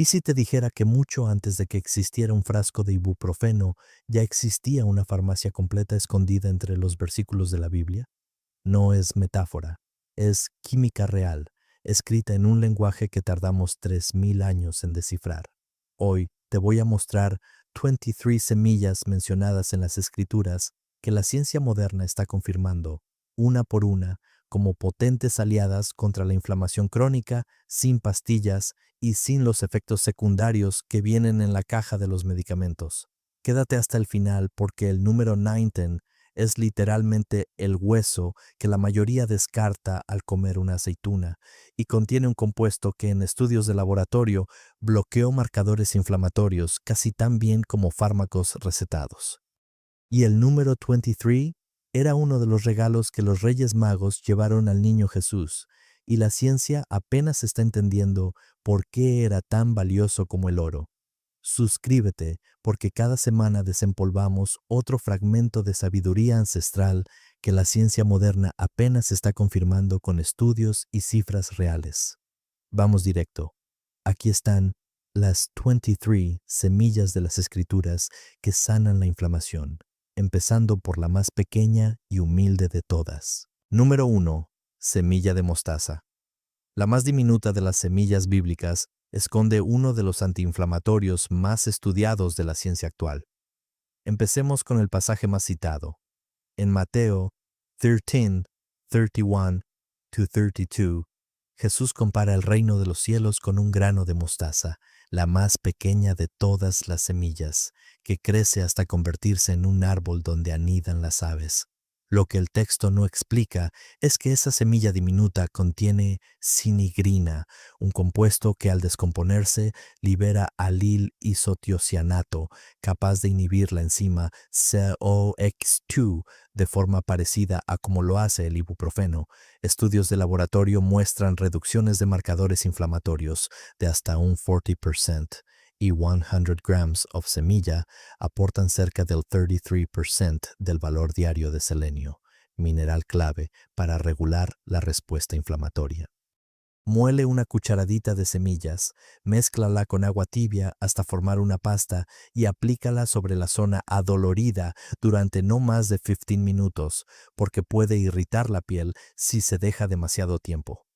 ¿Y si te dijera que mucho antes de que existiera un frasco de ibuprofeno, ya existía una farmacia completa escondida entre los versículos de la Biblia? No es metáfora, es química real, escrita en un lenguaje que tardamos 3000 años en descifrar. Hoy te voy a mostrar 23 semillas mencionadas en las Escrituras que la ciencia moderna está confirmando, una por una, como potentes aliadas contra la inflamación crónica, sin pastillas y sin los efectos secundarios que vienen en la caja de los medicamentos. Quédate hasta el final porque el número 19 es literalmente el hueso que la mayoría descarta al comer una aceituna y contiene un compuesto que en estudios de laboratorio bloqueó marcadores inflamatorios casi tan bien como fármacos recetados. Y el número 23 era uno de los regalos que los Reyes Magos llevaron al niño Jesús, y la ciencia apenas está entendiendo por qué era tan valioso como el oro. Suscríbete porque cada semana desempolvamos otro fragmento de sabiduría ancestral que la ciencia moderna apenas está confirmando con estudios y cifras reales. Vamos directo. Aquí están las 23 semillas de las Escrituras que sanan la inflamación, empezando por la más pequeña y humilde de todas. Número 1. Semilla de mostaza. La más diminuta de las semillas bíblicas esconde uno de los antiinflamatorios más estudiados de la ciencia actual. Empecemos con el pasaje más citado. En Mateo 13, 31-32, Jesús compara el reino de los cielos con un grano de mostaza, la más pequeña de todas las semillas, que crece hasta convertirse en un árbol donde anidan las aves. Lo que el texto no explica es que esa semilla diminuta contiene sinigrina, un compuesto que al descomponerse libera alil isotiocianato, capaz de inhibir la enzima COX-2 de forma parecida a como lo hace el ibuprofeno. Estudios de laboratorio muestran reducciones de marcadores inflamatorios de hasta un 40%, y 100 grams of semilla aportan cerca del 33% del valor diario de selenio, mineral clave para regular la respuesta inflamatoria. Muele una cucharadita de semillas, mézclala con agua tibia hasta formar una pasta y aplícala sobre la zona adolorida durante no más de 15 minutos, porque puede irritar la piel si se deja demasiado tiempo.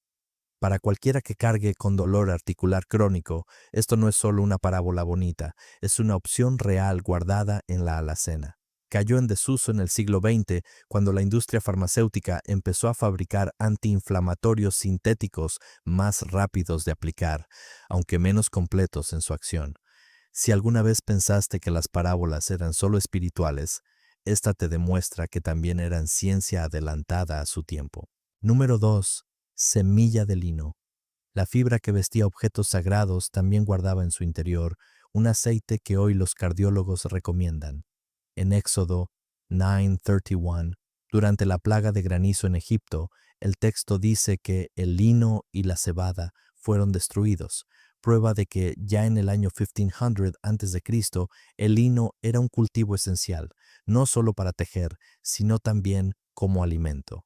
Para cualquiera que cargue con dolor articular crónico, esto no es solo una parábola bonita, es una opción real guardada en la alacena. Cayó en desuso en el siglo XX cuando la industria farmacéutica empezó a fabricar antiinflamatorios sintéticos más rápidos de aplicar, aunque menos completos en su acción. Si alguna vez pensaste que las parábolas eran solo espirituales, esta te demuestra que también eran ciencia adelantada a su tiempo. Número 2. Semilla de lino. La fibra que vestía objetos sagrados también guardaba en su interior un aceite que hoy los cardiólogos recomiendan. En Éxodo 9:31, durante la plaga de granizo en Egipto, el texto dice que el lino y la cebada fueron destruidos, prueba de que ya en el año 1500 a.C., el lino era un cultivo esencial, no solo para tejer, sino también como alimento.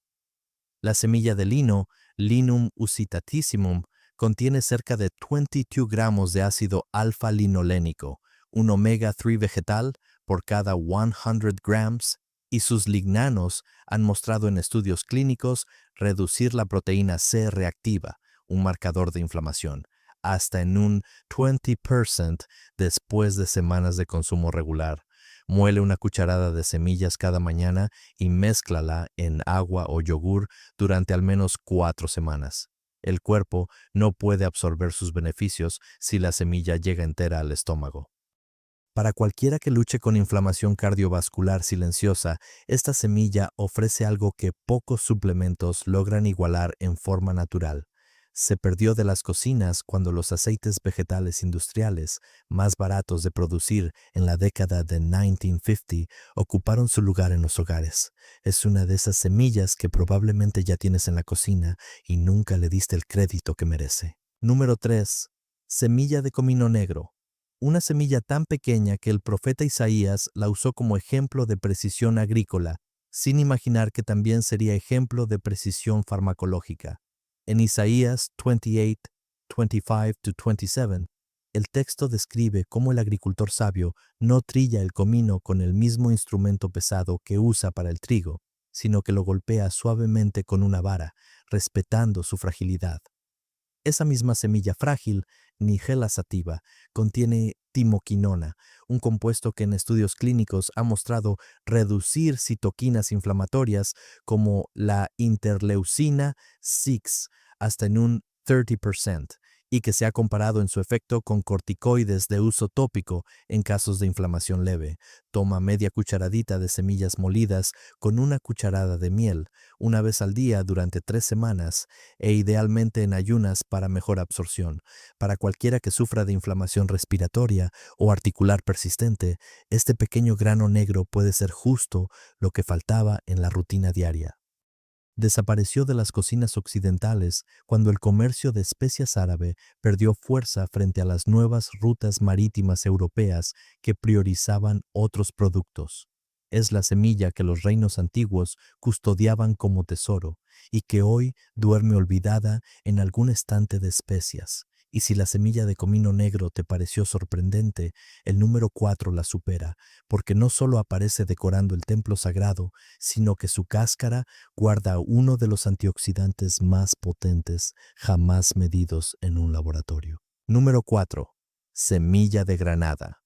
La semilla de lino, Linum usitatissimum, contiene cerca de 22 gramos de ácido alfa-linolénico, un omega-3 vegetal por cada 100 grams, y sus lignanos han mostrado en estudios clínicos reducir la proteína C reactiva, un marcador de inflamación, hasta en un 20% después de semanas de consumo regular. Muele una cucharada de semillas cada mañana y mézclala en agua o yogur durante al menos 4 semanas. El cuerpo no puede absorber sus beneficios si la semilla llega entera al estómago. Para cualquiera que luche con inflamación cardiovascular silenciosa, esta semilla ofrece algo que pocos suplementos logran igualar en forma natural. Se perdió de las cocinas cuando los aceites vegetales industriales, más baratos de producir en la década de 1950, ocuparon su lugar en los hogares. Es una de esas semillas que probablemente ya tienes en la cocina y nunca le diste el crédito que merece. Número 3. Semilla de comino negro. Una semilla tan pequeña que el profeta Isaías la usó como ejemplo de precisión agrícola, sin imaginar que también sería ejemplo de precisión farmacológica. En Isaías 28, 25-27, El texto describe cómo el agricultor sabio no trilla el comino con el mismo instrumento pesado que usa para el trigo, sino que lo golpea suavemente con una vara, respetando su fragilidad. Esa misma semilla frágil, Nigella sativa, contiene timoquinona, un compuesto que en estudios clínicos ha mostrado reducir citoquinas inflamatorias como la interleucina 6 hasta en un 30%, y que se ha comparado en su efecto con corticoides de uso tópico en casos de inflamación leve. Toma media cucharadita de semillas molidas con una cucharada de miel, una vez al día durante 3 semanas, e idealmente en ayunas para mejor absorción. Para cualquiera que sufra de inflamación respiratoria o articular persistente, este pequeño grano negro puede ser justo lo que faltaba en la rutina diaria. Desapareció de las cocinas occidentales cuando el comercio de especias árabe perdió fuerza frente a las nuevas rutas marítimas europeas que priorizaban otros productos. Es la semilla que los reinos antiguos custodiaban como tesoro y que hoy duerme olvidada en algún estante de especias. Y si la semilla de comino negro te pareció sorprendente, el número 4 la supera, porque no solo aparece decorando el templo sagrado, sino que su cáscara guarda uno de los antioxidantes más potentes jamás medidos en un laboratorio. Número 4. Semilla de granada.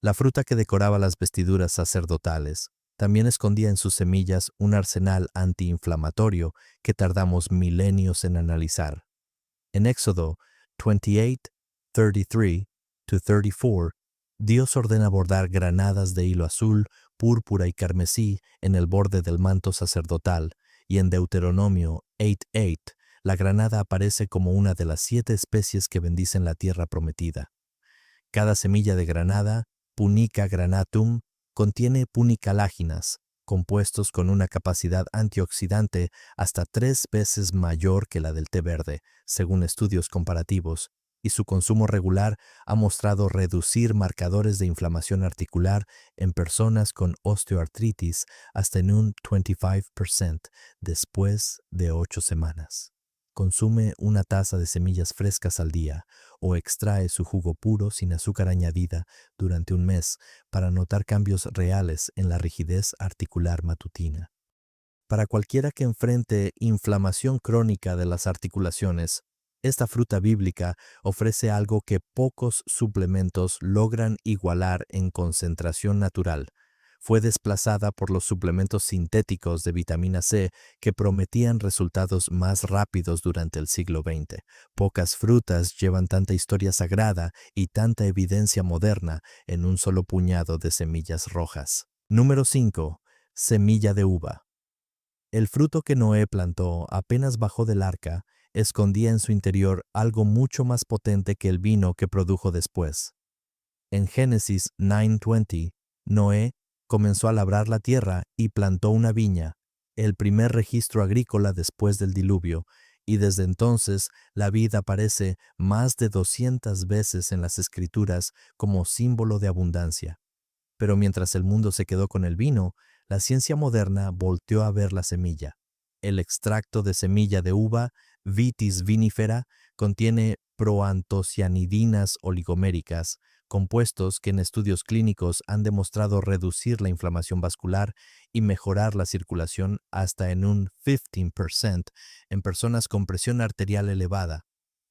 La fruta que decoraba las vestiduras sacerdotales también escondía en sus semillas un arsenal antiinflamatorio que tardamos milenios en analizar. En Éxodo 28, 33-34, Dios ordena bordar granadas de hilo azul, púrpura y carmesí en el borde del manto sacerdotal, y en Deuteronomio 8:8, la granada aparece como una de las 7 especies que bendicen la tierra prometida. Cada semilla de granada, Punica granatum, contiene punicaláginas, compuestos con una capacidad antioxidante hasta 3 veces mayor que la del té verde, según estudios comparativos, y su consumo regular ha mostrado reducir marcadores de inflamación articular en personas con osteoartritis hasta en un 25% después de 8 semanas. Consume una taza de semillas frescas al día o extrae su jugo puro sin azúcar añadida durante un mes para notar cambios reales en la rigidez articular matutina. Para cualquiera que enfrente inflamación crónica de las articulaciones, esta fruta bíblica ofrece algo que pocos suplementos logran igualar en concentración natural. Fue desplazada por los suplementos sintéticos de vitamina C que prometían resultados más rápidos durante el siglo XX. Pocas frutas llevan tanta historia sagrada y tanta evidencia moderna en un solo puñado de semillas rojas. Número 5. Semilla de uva. El fruto que Noé plantó apenas bajó del arca escondía en su interior algo mucho más potente que el vino que produjo después. En Génesis 9:20, Noé comenzó a labrar la tierra y plantó una viña, el primer registro agrícola después del diluvio, y desde entonces la vid aparece más de 200 veces en las Escrituras como símbolo de abundancia. Pero mientras el mundo se quedó con el vino, la ciencia moderna volteó a ver la semilla. El extracto de semilla de uva, Vitis vinifera, contiene proantocianidinas oligoméricas, compuestos que en estudios clínicos han demostrado reducir la inflamación vascular y mejorar la circulación hasta en un 15% en personas con presión arterial elevada.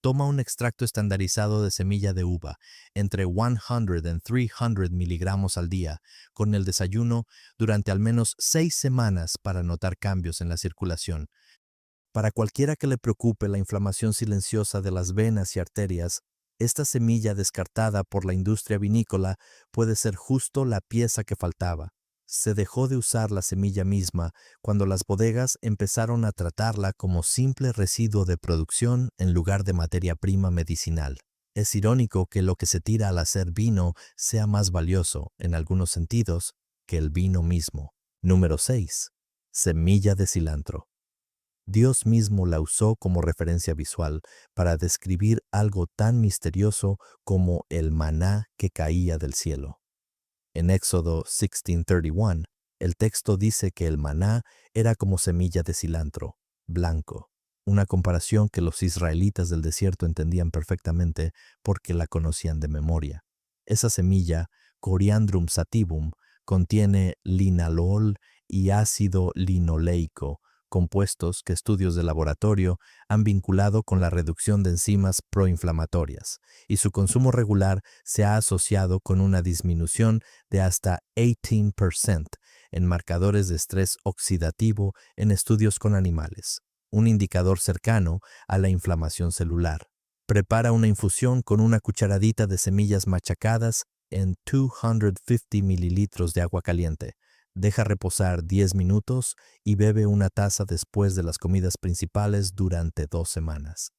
Toma un extracto estandarizado de semilla de uva, entre 100 y 300 miligramos al día, con el desayuno durante al menos 6 semanas para notar cambios en la circulación. Para cualquiera que le preocupe la inflamación silenciosa de las venas y arterias, esta semilla descartada por la industria vinícola puede ser justo la pieza que faltaba. Se dejó de usar la semilla misma cuando las bodegas empezaron a tratarla como simple residuo de producción en lugar de materia prima medicinal. Es irónico que lo que se tira al hacer vino sea más valioso, en algunos sentidos, que el vino mismo. Número 6. Semilla de cilantro. Dios mismo la usó como referencia visual para describir algo tan misterioso como el maná que caía del cielo. En Éxodo 16:31, el texto dice que el maná era como semilla de cilantro, blanco. una comparación que los israelitas del desierto entendían perfectamente porque la conocían de memoria. Esa semilla, Coriandrum sativum, contiene linalol y ácido linoleico, compuestos que estudios de laboratorio han vinculado con la reducción de enzimas proinflamatorias, y su consumo regular se ha asociado con una disminución de hasta 18% en marcadores de estrés oxidativo en estudios con animales, un indicador cercano a la inflamación celular. Prepara una infusión con una cucharadita de semillas machacadas en 250 mililitros de agua caliente. Deja reposar 10 minutos y bebe una taza después de las comidas principales durante 2 semanas.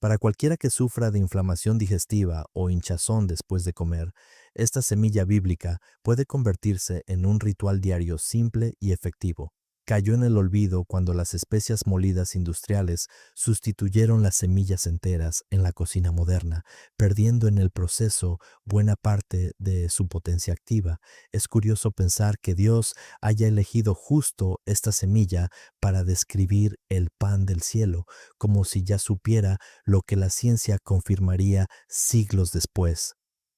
Para cualquiera que sufra de inflamación digestiva o hinchazón después de comer, esta semilla bíblica puede convertirse en un ritual diario simple y efectivo. Cayó en el olvido cuando las especias molidas industriales sustituyeron las semillas enteras en la cocina moderna, perdiendo en el proceso buena parte de su potencia activa. Es curioso pensar que Dios haya elegido justo esta semilla para describir el pan del cielo, como si ya supiera lo que la ciencia confirmaría siglos después.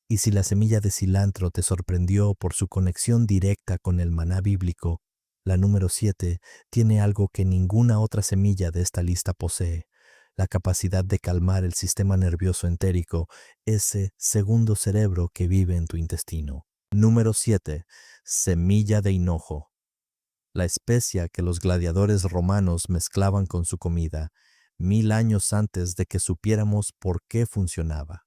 Y si la semilla de cilantro te sorprendió por su conexión directa con el maná bíblico, la número 7 tiene algo que ninguna otra semilla de esta lista posee: la capacidad de calmar el sistema nervioso entérico, ese segundo cerebro que vive en tu intestino. Número 7. Semilla de hinojo. La especia que los gladiadores romanos mezclaban con su comida 1000 años antes de que supiéramos por qué funcionaba.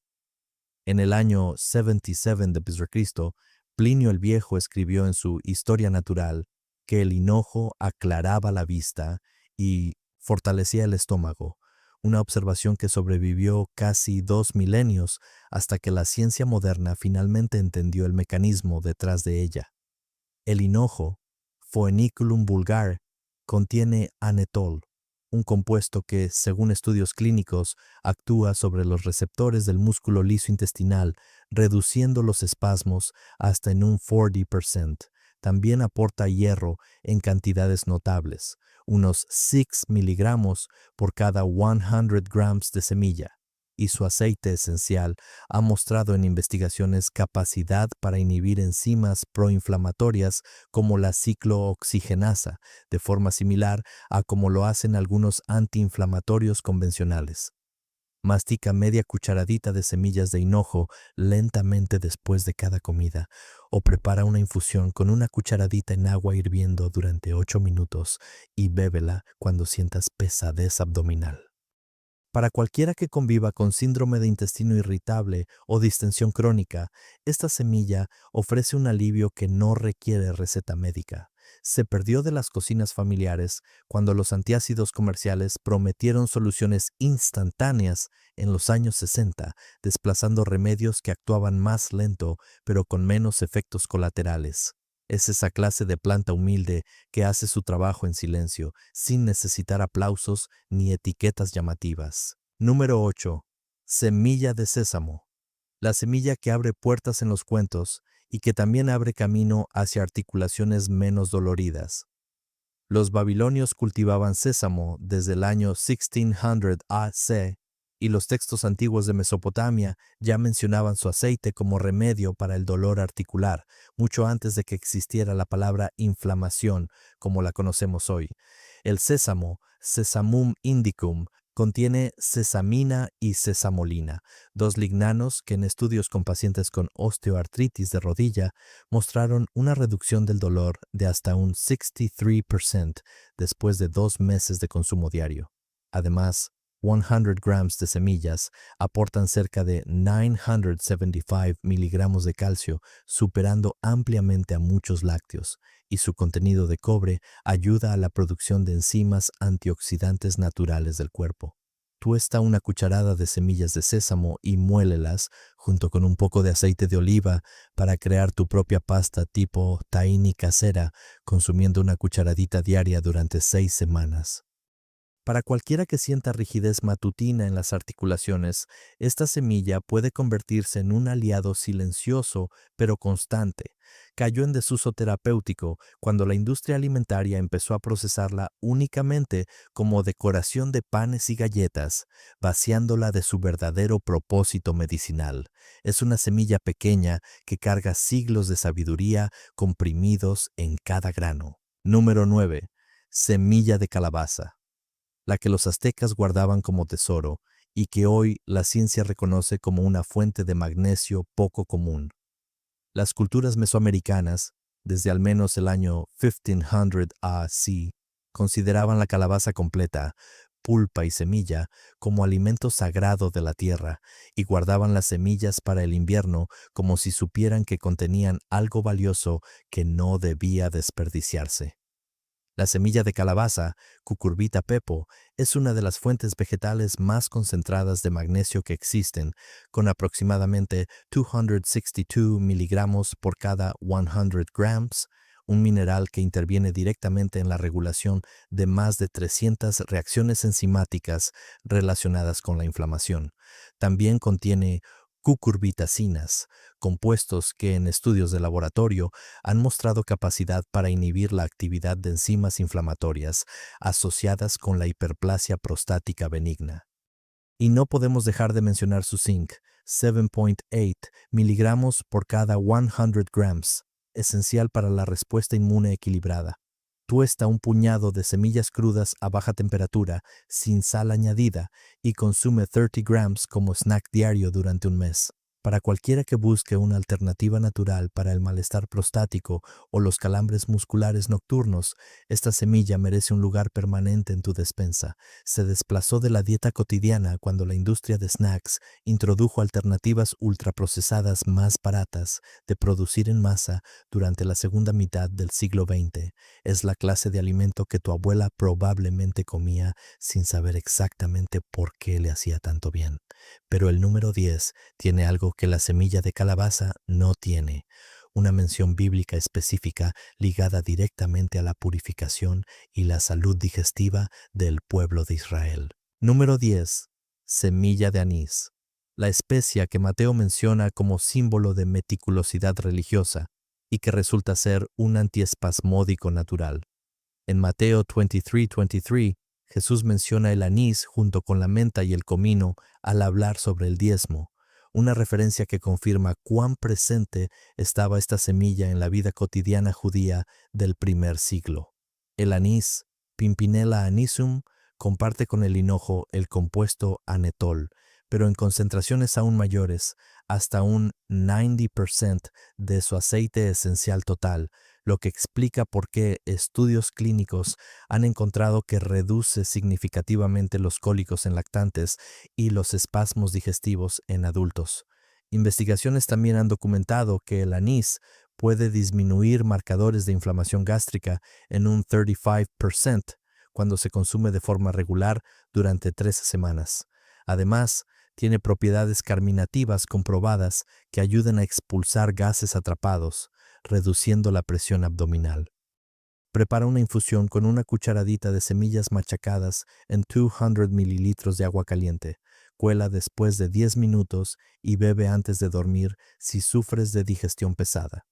En el año 77 de Cristo, Plinio el Viejo escribió en su Historia Natural que el hinojo aclaraba la vista y fortalecía el estómago, una observación que sobrevivió casi 2 milenios hasta que la ciencia moderna finalmente entendió el mecanismo detrás de ella. El hinojo, Phoeniculum vulgar, contiene anetol, un compuesto que, según estudios clínicos, actúa sobre los receptores del músculo liso intestinal, reduciendo los espasmos hasta en un 40%. También aporta hierro en cantidades notables, unos 6 miligramos por cada 100 gramos de semilla, y su aceite esencial ha mostrado en investigaciones capacidad para inhibir enzimas proinflamatorias como la ciclooxigenasa, de forma similar a como lo hacen algunos antiinflamatorios convencionales. Mastica media cucharadita de semillas de hinojo lentamente después de cada comida, o prepara una infusión con una cucharadita en agua hirviendo durante 8 minutos y bébela cuando sientas pesadez abdominal. Para cualquiera que conviva con síndrome de intestino irritable o distensión crónica, esta semilla ofrece un alivio que no requiere receta médica. Se perdió de las cocinas familiares cuando los antiácidos comerciales prometieron soluciones instantáneas en los años 60, desplazando remedios que actuaban más lento pero con menos efectos colaterales. Es esa clase de planta humilde que hace su trabajo en silencio, sin necesitar aplausos ni etiquetas llamativas. Número 8. Semilla de sésamo. La semilla que abre puertas en los cuentos y que también abre camino hacia articulaciones menos doloridas. Los babilonios cultivaban sésamo desde el año 1600 AC, y los textos antiguos de Mesopotamia ya mencionaban su aceite como remedio para el dolor articular, mucho antes de que existiera la palabra inflamación como la conocemos hoy. El sésamo, Sesamum indicum, contiene sesamina y sesamolina, dos lignanos que en estudios con pacientes con osteoartritis de rodilla mostraron una reducción del dolor de hasta un 63% después de 2 meses de consumo diario. Además, 100 gramos de semillas aportan cerca de 975 miligramos de calcio, superando ampliamente a muchos lácteos, y su contenido de cobre ayuda a la producción de enzimas antioxidantes naturales del cuerpo. Tuesta una cucharada de semillas de sésamo y muélelas junto con un poco de aceite de oliva para crear tu propia pasta tipo tahini casera, consumiendo una cucharadita diaria durante 6 semanas. Para cualquiera que sienta rigidez matutina en las articulaciones, esta semilla puede convertirse en un aliado silencioso pero constante. Cayó en desuso terapéutico cuando la industria alimentaria empezó a procesarla únicamente como decoración de panes y galletas, vaciándola de su verdadero propósito medicinal. Es una semilla pequeña que carga siglos de sabiduría comprimidos en cada grano. Número 9. Semilla de calabaza, la que los aztecas guardaban como tesoro y que hoy la ciencia reconoce como una fuente de magnesio poco común. Las culturas mesoamericanas, desde al menos el año 1500 AC, consideraban la calabaza completa, pulpa y semilla, como alimento sagrado de la tierra y guardaban las semillas para el invierno como si supieran que contenían algo valioso que no debía desperdiciarse. La semilla de calabaza, Cucurbita pepo, es una de las fuentes vegetales más concentradas de magnesio que existen, con aproximadamente 262 miligramos por cada 100 grams, un mineral que interviene directamente en la regulación de más de 300 reacciones enzimáticas relacionadas con la inflamación. También contiene cucurbitacinas, compuestos que en estudios de laboratorio han mostrado capacidad para inhibir la actividad de enzimas inflamatorias asociadas con la hiperplasia prostática benigna. Y no podemos dejar de mencionar su zinc, 7.8 miligramos por cada 100 grams, esencial para la respuesta inmune equilibrada. Tuesta un puñado de semillas crudas a baja temperatura, sin sal añadida, y consume 30 grams como snack diario durante un mes. Para cualquiera que busque una alternativa natural para el malestar prostático o los calambres musculares nocturnos, esta semilla merece un lugar permanente en tu despensa. Se desplazó de la dieta cotidiana cuando la industria de snacks introdujo alternativas ultraprocesadas más baratas de producir en masa durante la segunda mitad del siglo XX. Es la clase de alimento que tu abuela probablemente comía sin saber exactamente por qué le hacía tanto bien. Pero el número 10 tiene algo que la semilla de calabaza no tiene: una mención bíblica específica ligada directamente a la purificación y la salud digestiva del pueblo de Israel. Número 10. Semilla de anís, la especia que Mateo menciona como símbolo de meticulosidad religiosa y que resulta ser un antiespasmódico natural. En Mateo 23:23, Jesús menciona el anís junto con la menta y el comino al hablar sobre el diezmo, una referencia que confirma cuán presente estaba esta semilla en la vida cotidiana judía del primer siglo. El anís, Pimpinella anisum, comparte con el hinojo el compuesto anetol, pero en concentraciones aún mayores, hasta un 90% de su aceite esencial total, lo que explica por qué estudios clínicos han encontrado que reduce significativamente los cólicos en lactantes y los espasmos digestivos en adultos. Investigaciones también han documentado que el anís puede disminuir marcadores de inflamación gástrica en un 35% cuando se consume de forma regular durante 13 semanas. Además, tiene propiedades carminativas comprobadas que ayudan a expulsar gases atrapados, reduciendo la presión abdominal. Prepara una infusión con una cucharadita de semillas machacadas en 200 mililitros de agua caliente. Cuela después de 10 minutos y bebe antes de dormir si sufres de digestión pesada.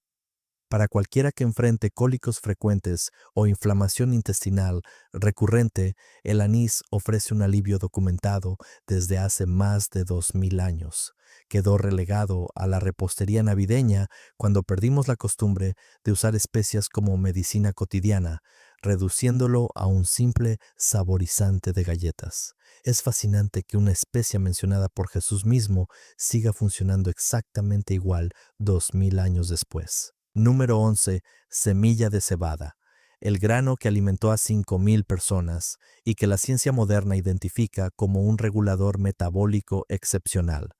Para cualquiera que enfrente cólicos frecuentes o inflamación intestinal recurrente, el anís ofrece un alivio documentado desde hace más de 2000 años. Quedó relegado a la repostería navideña cuando perdimos la costumbre de usar especias como medicina cotidiana, reduciéndolo a un simple saborizante de galletas. Es fascinante que una especia mencionada por Jesús mismo siga funcionando exactamente igual 2000 años después. Número 11. Semilla de cebada, el grano que alimentó a 5000 personas y que la ciencia moderna identifica como un regulador metabólico excepcional.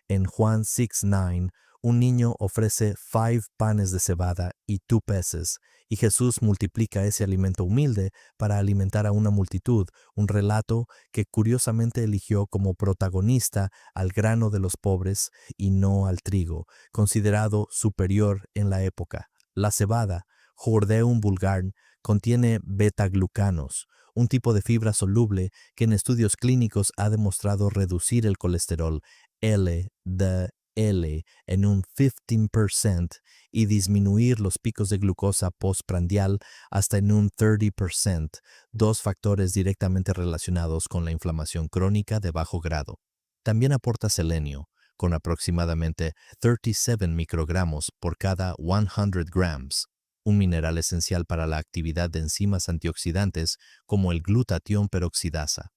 En Juan 6:9, un niño ofrece 5 panes de cebada y 2 peces, y Jesús multiplica ese alimento humilde para alimentar a una multitud, un relato que curiosamente eligió como protagonista al grano de los pobres y no al trigo, considerado superior en la época. La cebada, Hordeum vulgar, contiene beta-glucanos, un tipo de fibra soluble que en estudios clínicos ha demostrado reducir el colesterol LDL en un 15% y disminuir los picos de glucosa postprandial hasta en un 30%, dos factores directamente relacionados con la inflamación crónica de bajo grado. También aporta selenio, con aproximadamente 37 microgramos por cada 100 grams, un mineral esencial para la actividad de enzimas antioxidantes como el glutatión peroxidasa.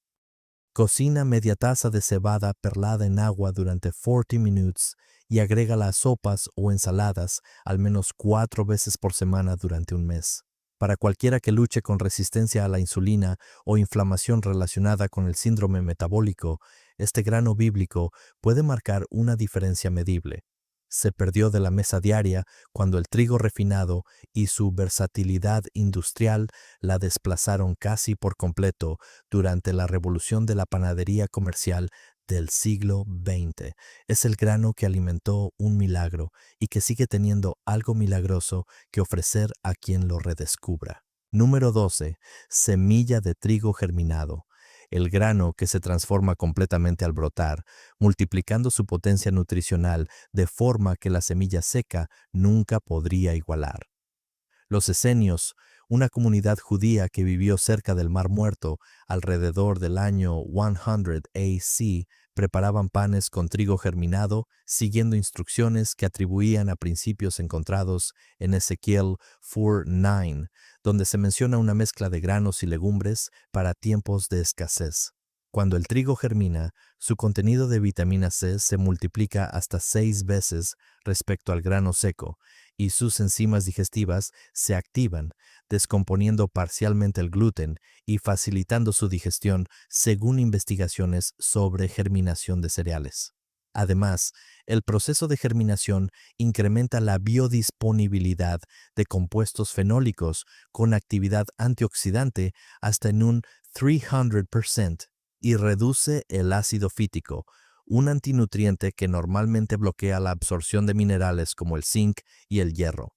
Cocina media taza de cebada perlada en agua durante 40 minutos y agrégala a sopas o ensaladas al menos 4 veces por semana durante un mes. Para cualquiera que luche con resistencia a la insulina o inflamación relacionada con el síndrome metabólico, este grano bíblico puede marcar una diferencia medible. Se perdió de la mesa diaria cuando el trigo refinado y su versatilidad industrial la desplazaron casi por completo durante la revolución de la panadería comercial del siglo XX. Es el grano que alimentó un milagro y que sigue teniendo algo milagroso que ofrecer a quien lo redescubra. Número 12. Semilla de trigo germinado. El grano que se transforma completamente al brotar, multiplicando su potencia nutricional de forma que la semilla seca nunca podría igualar. Los esenios, una comunidad judía que vivió cerca del Mar Muerto alrededor del año 100 AC, preparaban panes con trigo germinado siguiendo instrucciones que atribuían a principios encontrados en Ezequiel 4:9, donde se menciona una mezcla de granos y legumbres para tiempos de escasez. Cuando el trigo germina, su contenido de vitamina C se multiplica hasta 6 veces respecto al grano seco, y sus enzimas digestivas se activan, descomponiendo parcialmente el gluten y facilitando su digestión según investigaciones sobre germinación de cereales. Además, el proceso de germinación incrementa la biodisponibilidad de compuestos fenólicos con actividad antioxidante hasta en un 300% y reduce el ácido fítico, un antinutriente que normalmente bloquea la absorción de minerales como el zinc y el hierro.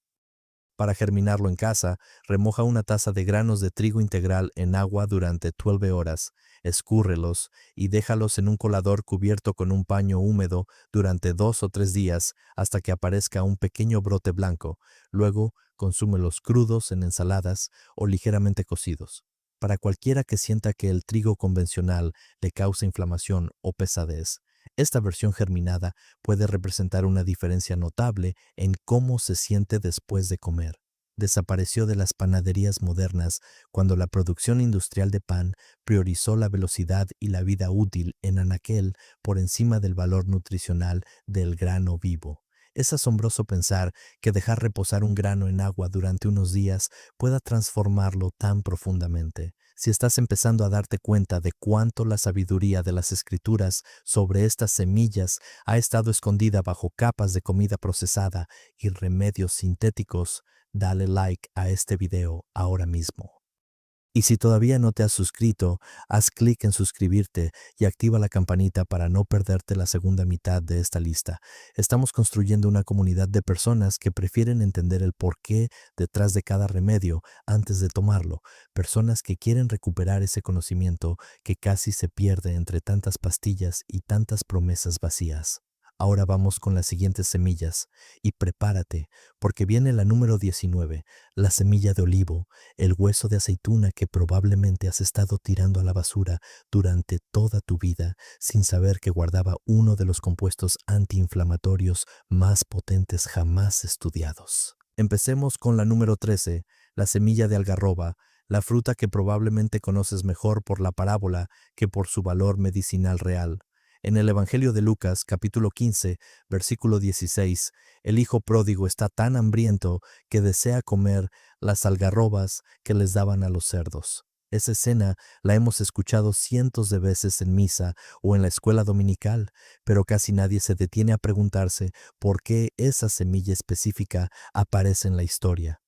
Para germinarlo en casa, remoja una taza de granos de trigo integral en agua durante 12 horas, escúrrelos y déjalos en un colador cubierto con un paño húmedo durante 2 o 3 días hasta que aparezca un pequeño brote blanco. Luego, consúmelos crudos en ensaladas o ligeramente cocidos. Para cualquiera que sienta que el trigo convencional le causa inflamación o pesadez, esta versión germinada puede representar una diferencia notable en cómo se siente después de comer. Desapareció de las panaderías modernas cuando la producción industrial de pan priorizó la velocidad y la vida útil en anaquel por encima del valor nutricional del grano vivo. Es asombroso pensar que dejar reposar un grano en agua durante unos días pueda transformarlo tan profundamente. Si estás empezando a darte cuenta de cuánto la sabiduría de las escrituras sobre estas semillas ha estado escondida bajo capas de comida procesada y remedios sintéticos, dale like a este video ahora mismo. Y si todavía no te has suscrito, haz clic en suscribirte y activa la campanita para no perderte la segunda mitad de esta lista. Estamos construyendo una comunidad de personas que prefieren entender el porqué detrás de cada remedio antes de tomarlo. Personas que quieren recuperar ese conocimiento que casi se pierde entre tantas pastillas y tantas promesas vacías. Ahora vamos con las siguientes semillas y prepárate porque viene la número 19, la semilla de olivo, el hueso de aceituna que probablemente has estado tirando a la basura durante toda tu vida sin saber que guardaba uno de los compuestos antiinflamatorios más potentes jamás estudiados. Empecemos con la número 13, la semilla de algarroba, la fruta que probablemente conoces mejor por la parábola que por su valor medicinal real. En el Evangelio de Lucas, capítulo 15, versículo 16, el hijo pródigo está tan hambriento que desea comer las algarrobas que les daban a los cerdos. Esa escena la hemos escuchado cientos de veces en misa o en la escuela dominical, pero casi nadie se detiene a preguntarse por qué esa semilla específica aparece en la historia.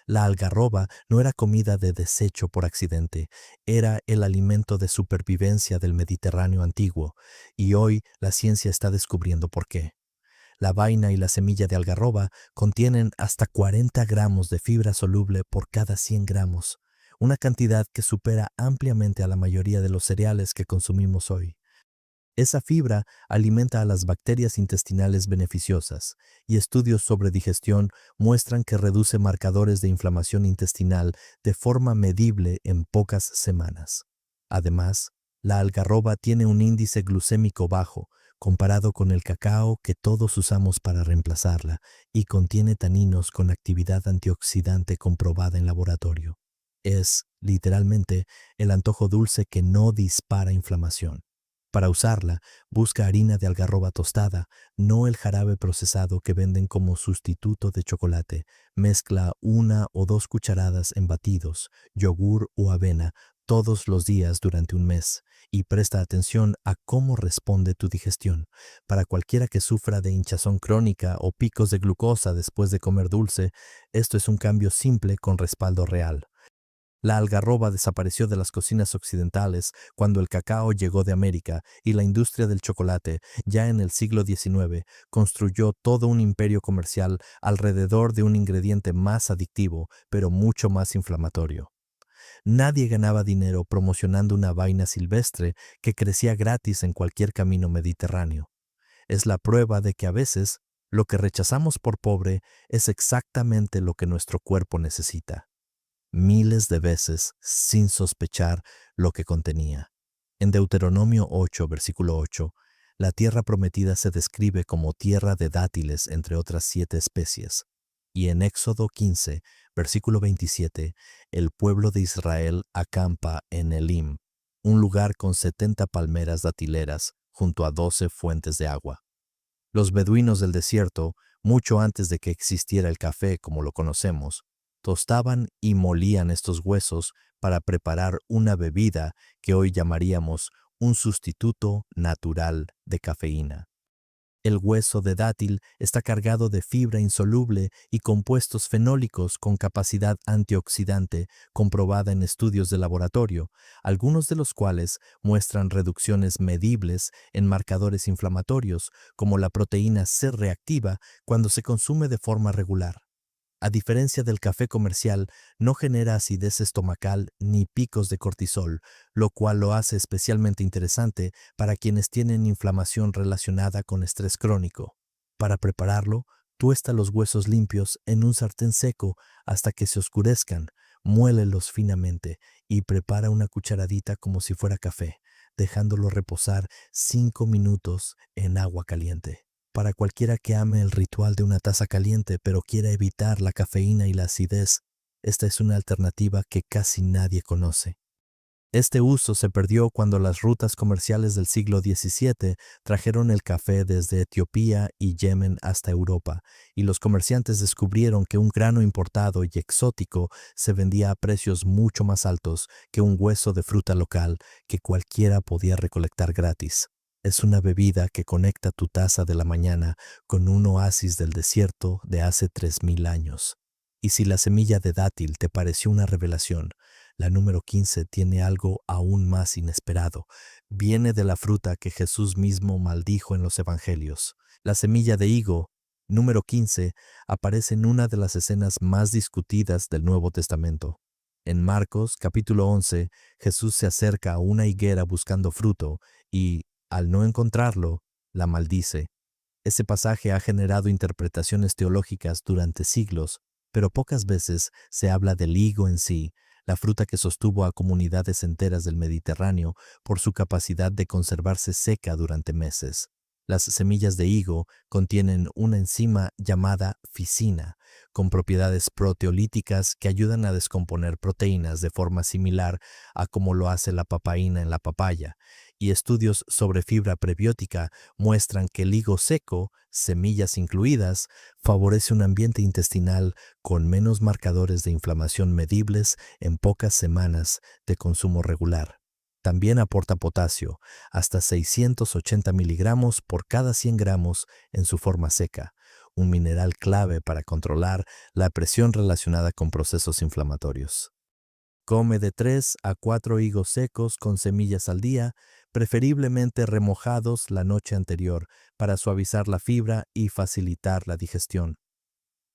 La algarroba no era comida de desecho por accidente, era el alimento de supervivencia del Mediterráneo antiguo, y hoy la ciencia está descubriendo por qué. La vaina y la semilla de algarroba contienen hasta 40 gramos de fibra soluble por cada 100 gramos, una cantidad que supera ampliamente a la mayoría de los cereales que consumimos hoy. Esa fibra alimenta a las bacterias intestinales beneficiosas, y estudios sobre digestión muestran que reduce marcadores de inflamación intestinal de forma medible en pocas semanas. Además, la algarroba tiene un índice glucémico bajo comparado con el cacao que todos usamos para reemplazarla, y contiene taninos con actividad antioxidante comprobada en laboratorio. Es, literalmente, el antojo dulce que no dispara inflamación. Para usarla, busca harina de algarroba tostada, no el jarabe procesado que venden como sustituto de chocolate. Mezcla 1 o 2 cucharadas en batidos, yogur o avena todos los días durante un mes, y presta atención a cómo responde tu digestión. Para cualquiera que sufra de hinchazón crónica o picos de glucosa después de comer dulce, esto es un cambio simple con respaldo real. La algarroba desapareció de las cocinas occidentales cuando el cacao llegó de América, y la industria del chocolate, ya en el siglo XIX, construyó todo un imperio comercial alrededor de un ingrediente más adictivo, pero mucho más inflamatorio. Nadie ganaba dinero promocionando una vaina silvestre que crecía gratis en cualquier camino mediterráneo. Es la prueba de que a veces lo que rechazamos por pobre es exactamente lo que nuestro cuerpo necesita, miles de veces sin sospechar lo que contenía. En Deuteronomio 8, versículo 8, la tierra prometida se describe como tierra de dátiles entre otras 7 especies. Y en Éxodo 15, versículo 27, el pueblo de Israel acampa en Elim, un lugar con 70 palmeras datileras junto a 12 fuentes de agua. Los beduinos del desierto, mucho antes de que existiera el café como lo conocemos, tostaban y molían estos huesos para preparar una bebida que hoy llamaríamos un sustituto natural de cafeína. El hueso de dátil está cargado de fibra insoluble y compuestos fenólicos con capacidad antioxidante comprobada en estudios de laboratorio, algunos de los cuales muestran reducciones medibles en marcadores inflamatorios, como la proteína C reactiva cuando se consume de forma regular. A diferencia del café comercial, no genera acidez estomacal ni picos de cortisol, lo cual lo hace especialmente interesante para quienes tienen inflamación relacionada con estrés crónico. Para prepararlo, tuesta los huesos limpios en un sartén seco hasta que se oscurezcan, muélelos finamente y prepara una cucharadita como si fuera café, dejándolo reposar 5 minutos en agua caliente. Para cualquiera que ame el ritual de una taza caliente pero quiera evitar la cafeína y la acidez, esta es una alternativa que casi nadie conoce. Este uso se perdió cuando las rutas comerciales del siglo XVII trajeron el café desde Etiopía y Yemen hasta Europa, y los comerciantes descubrieron que un grano importado y exótico se vendía a precios mucho más altos que un hueso de fruta local que cualquiera podía recolectar gratis. Es una bebida que conecta tu taza de la mañana con un oasis del desierto de hace 3000 años. Y si la semilla de dátil te pareció una revelación, la número 15 tiene algo aún más inesperado. Viene de la fruta que Jesús mismo maldijo en los evangelios. La semilla de higo, número 15, aparece en una de las escenas más discutidas del Nuevo Testamento. En Marcos, capítulo 11, Jesús se acerca a una higuera buscando fruto y, al no encontrarlo, la maldice. Ese pasaje ha generado interpretaciones teológicas durante siglos, pero pocas veces se habla del higo en sí, la fruta que sostuvo a comunidades enteras del Mediterráneo por su capacidad de conservarse seca durante meses. Las semillas de higo contienen una enzima llamada ficina, con propiedades proteolíticas que ayudan a descomponer proteínas de forma similar a como lo hace la papaína en la papaya, y estudios sobre fibra prebiótica muestran que el higo seco, semillas incluidas, favorece un ambiente intestinal con menos marcadores de inflamación medibles en pocas semanas de consumo regular. También aporta potasio, hasta 680 miligramos por cada 100 gramos en su forma seca, un mineral clave para controlar la presión relacionada con procesos inflamatorios. Come de 3 a 4 higos secos con semillas al día, preferiblemente remojados la noche anterior para suavizar la fibra y facilitar la digestión.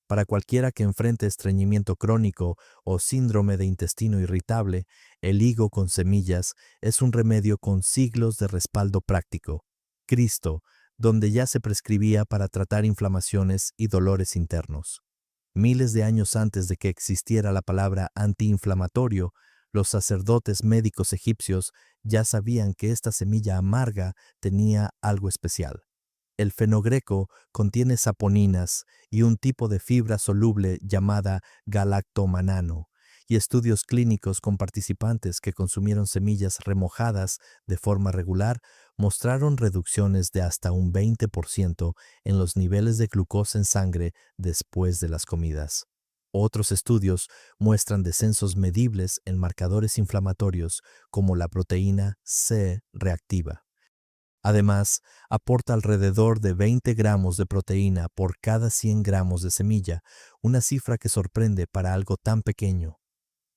Para cualquiera que enfrente estreñimiento crónico o síndrome de intestino irritable, el higo con semillas es un remedio con siglos de respaldo práctico. Cristo, donde ya se prescribía para tratar inflamaciones y dolores internos. Miles de años antes de que existiera la palabra antiinflamatorio, los sacerdotes médicos egipcios ya sabían que esta semilla amarga tenía algo especial. El fenogreco contiene saponinas y un tipo de fibra soluble llamada galactomanano, y estudios clínicos con participantes que consumieron semillas remojadas de forma regular mostraron reducciones de hasta un 20% en los niveles de glucosa en sangre después de las comidas. Otros estudios muestran descensos medibles en marcadores inflamatorios como la proteína C reactiva. Además, aporta alrededor de 20 gramos de proteína por cada 100 gramos de semilla, una cifra que sorprende para algo tan pequeño.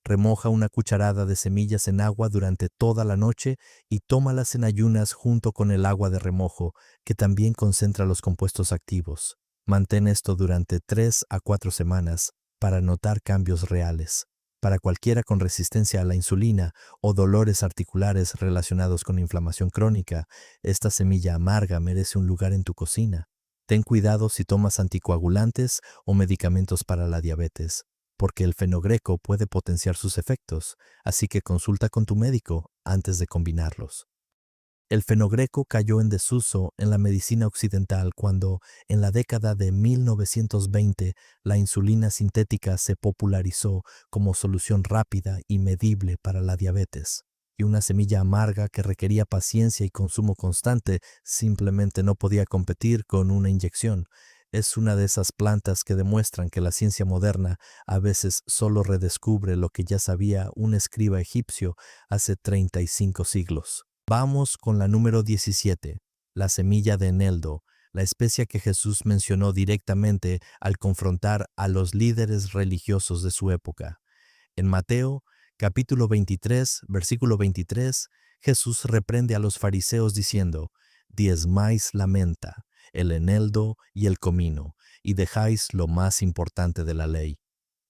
Remoja una cucharada de semillas en agua durante toda la noche y tómalas en ayunas junto con el agua de remojo, que también concentra los compuestos activos. Mantén esto durante 3 a 4 semanas para notar cambios reales. Para cualquiera con resistencia a la insulina o dolores articulares relacionados con inflamación crónica, esta semilla amarga merece un lugar en tu cocina. Ten cuidado si tomas anticoagulantes o medicamentos para la diabetes, porque el fenogreco puede potenciar sus efectos, así que consulta con tu médico antes de combinarlos. El fenogreco cayó en desuso en la medicina occidental cuando, en la década de 1920, la insulina sintética se popularizó como solución rápida y medible para la diabetes. Y una semilla amarga que requería paciencia y consumo constante simplemente no podía competir con una inyección. Es una de esas plantas que demuestran que la ciencia moderna a veces solo redescubre lo que ya sabía un escriba egipcio hace 35 siglos. Vamos con la número 17, la semilla de eneldo, la especia que Jesús mencionó directamente al confrontar a los líderes religiosos de su época. En Mateo, capítulo 23, versículo 23, Jesús reprende a los fariseos diciendo: «Diezmáis la menta, el eneldo y el comino, y dejáis lo más importante de la ley».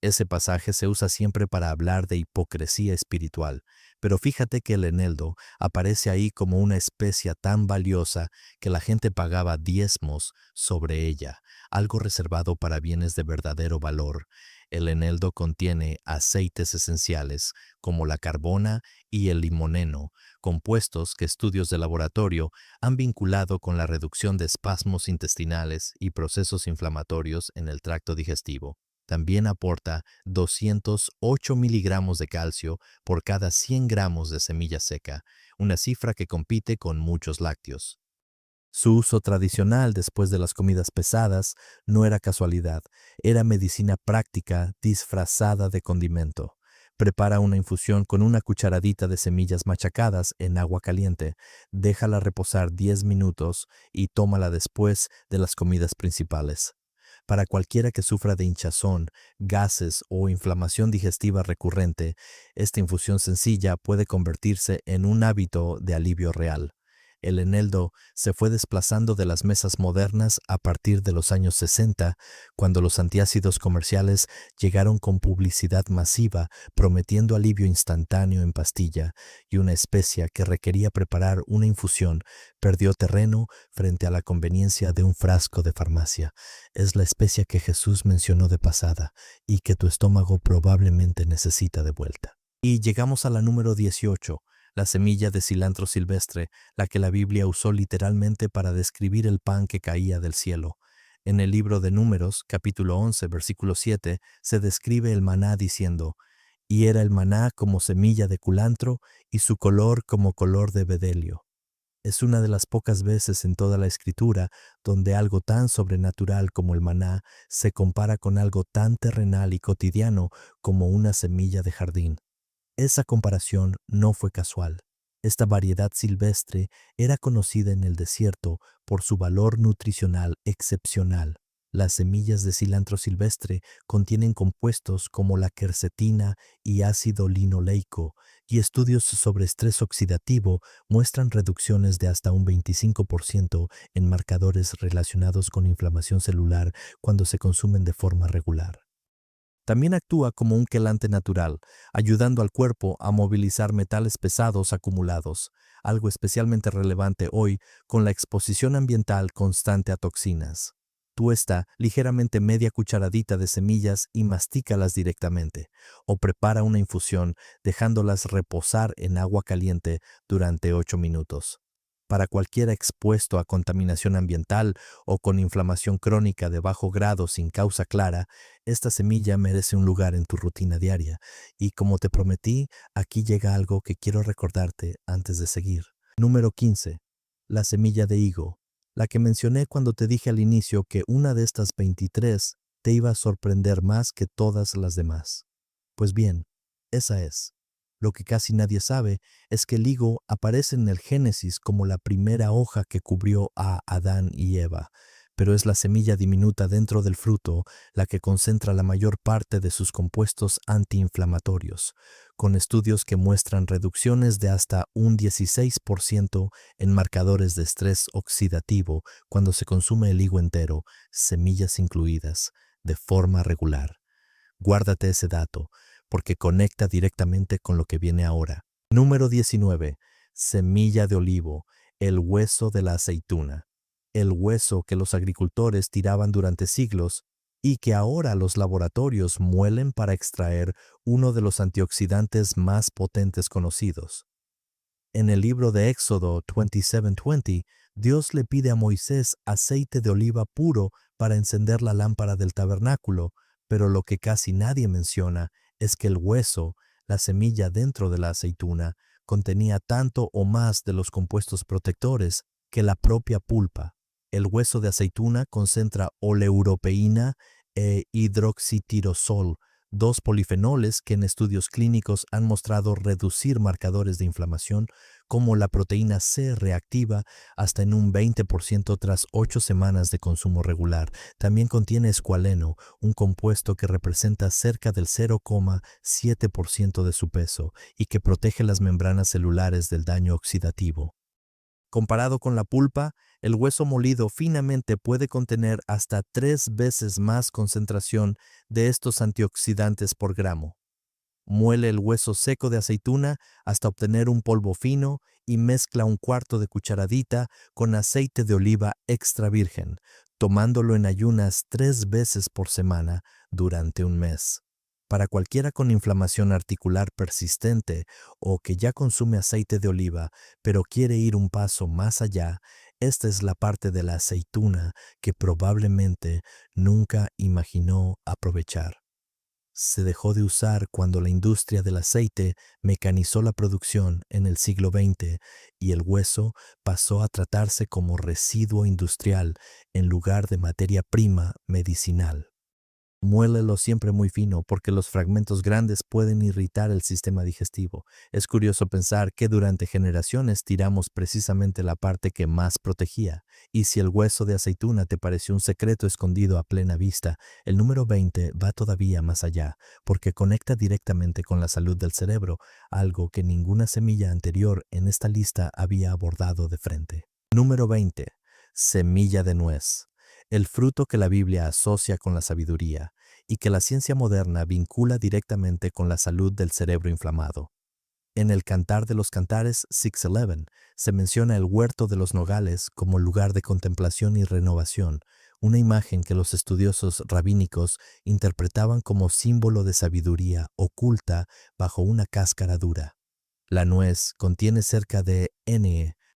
Ese pasaje se usa siempre para hablar de hipocresía espiritual, pero fíjate que el eneldo aparece ahí como una especia tan valiosa que la gente pagaba diezmos sobre ella, algo reservado para bienes de verdadero valor. El eneldo contiene aceites esenciales como la carbona y el limoneno, compuestos que estudios de laboratorio han vinculado con la reducción de espasmos intestinales y procesos inflamatorios en el tracto digestivo. También aporta 208 miligramos de calcio por cada 100 gramos de semilla seca, una cifra que compite con muchos lácteos. Su uso tradicional después de las comidas pesadas no era casualidad, era medicina práctica disfrazada de condimento. Prepara una infusión con una cucharadita de semillas machacadas en agua caliente, déjala reposar 10 minutos y tómala después de las comidas principales. Para cualquiera que sufra de hinchazón, gases o inflamación digestiva recurrente, esta infusión sencilla puede convertirse en un hábito de alivio real. El eneldo se fue desplazando de las mesas modernas a partir de los años 60, cuando los antiácidos comerciales llegaron con publicidad masiva prometiendo alivio instantáneo en pastilla, y una especia que requería preparar una infusión perdió terreno frente a la conveniencia de un frasco de farmacia. Es la especia que Jesús mencionó de pasada y que tu estómago probablemente necesita de vuelta. Y llegamos a la número 18. La semilla de cilantro silvestre, la que la Biblia usó literalmente para describir el pan que caía del cielo. En el libro de Números, capítulo 11, versículo 7, se describe el maná diciendo: «Y era el maná como semilla de culantro, y su color como color de bedelio». Es una de las pocas veces en toda la Escritura donde algo tan sobrenatural como el maná se compara con algo tan terrenal y cotidiano como una semilla de jardín. Esa comparación no fue casual. Esta variedad silvestre era conocida en el desierto por su valor nutricional excepcional. Las semillas de cilantro silvestre contienen compuestos como la quercetina y ácido linoleico, Y estudios sobre estrés oxidativo muestran reducciones de hasta un 25% en marcadores relacionados con inflamación celular cuando se consumen de forma regular. También actúa como un quelante natural, ayudando al cuerpo a movilizar metales pesados acumulados, algo especialmente relevante hoy con la exposición ambiental constante a toxinas. Tuesta ligeramente media cucharadita de semillas y mastícalas directamente, o prepara una infusión dejándolas reposar en agua caliente durante 8 minutos. Para cualquiera expuesto a contaminación ambiental o con inflamación crónica de bajo grado sin causa clara, esta semilla merece un lugar en tu rutina diaria. Y como te prometí, aquí llega algo que quiero recordarte antes de seguir. Número 15. La semilla de higo. La que mencioné cuando te dije al inicio que una de estas 23 te iba a sorprender más que todas las demás. Pues bien, esa es. Lo que casi nadie sabe es que el higo aparece en el Génesis como la primera hoja que cubrió a Adán y Eva, pero es la semilla diminuta dentro del fruto la que concentra la mayor parte de sus compuestos antiinflamatorios, con estudios que muestran reducciones de hasta un 16% en marcadores de estrés oxidativo cuando se consume el higo entero, semillas incluidas, de forma regular. Guárdate ese dato, porque conecta directamente con lo que viene ahora. Número 19. Semilla de olivo, el hueso de la aceituna. El hueso que los agricultores tiraban durante siglos y que ahora los laboratorios muelen para extraer uno de los antioxidantes más potentes conocidos. En el libro de Éxodo 27:20, Dios le pide a Moisés aceite de oliva puro para encender la lámpara del tabernáculo, pero lo que casi nadie menciona es que el hueso, la semilla dentro de la aceituna, contenía tanto o más de los compuestos protectores que la propia pulpa. El hueso de aceituna concentra oleuropeína e hidroxitirosol, dos polifenoles que en estudios clínicos han mostrado reducir marcadores de inflamación como la proteína C reactiva hasta en un 20% tras 8 semanas de consumo regular. También contiene escualeno, un compuesto que representa cerca del 0,7% de su peso y que protege las membranas celulares del daño oxidativo. Comparado con la pulpa, el hueso molido finamente puede contener hasta 3 veces más concentración de estos antioxidantes por gramo. Muele el hueso seco de aceituna hasta obtener un polvo fino y mezcla un cuarto de cucharadita con aceite de oliva extra virgen, tomándolo en ayunas 3 veces por semana durante un mes. Para cualquiera con inflamación articular persistente o que ya consume aceite de oliva, pero quiere ir un paso más allá, esta es la parte de la aceituna que probablemente nunca imaginó aprovechar. Se dejó de usar cuando la industria del aceite mecanizó la producción en el siglo XX y el hueso pasó a tratarse como residuo industrial en lugar de materia prima medicinal. Muélelo siempre muy fino porque los fragmentos grandes pueden irritar el sistema digestivo. Es curioso pensar que durante generaciones tiramos precisamente la parte que más protegía. Y si el hueso de aceituna te pareció un secreto escondido a plena vista, el número 20 va todavía más allá, porque conecta directamente con la salud del cerebro, algo que ninguna semilla anterior en esta lista había abordado de frente. Número 20. Semilla de nuez. El fruto que la Biblia asocia con la sabiduría y que la ciencia moderna vincula directamente con la salud del cerebro inflamado. En el Cantar de los Cantares 6:11 se menciona el huerto de los nogales como lugar de contemplación y renovación, una imagen que los estudiosos rabínicos interpretaban como símbolo de sabiduría oculta bajo una cáscara dura. La nuez contiene cerca de Ne,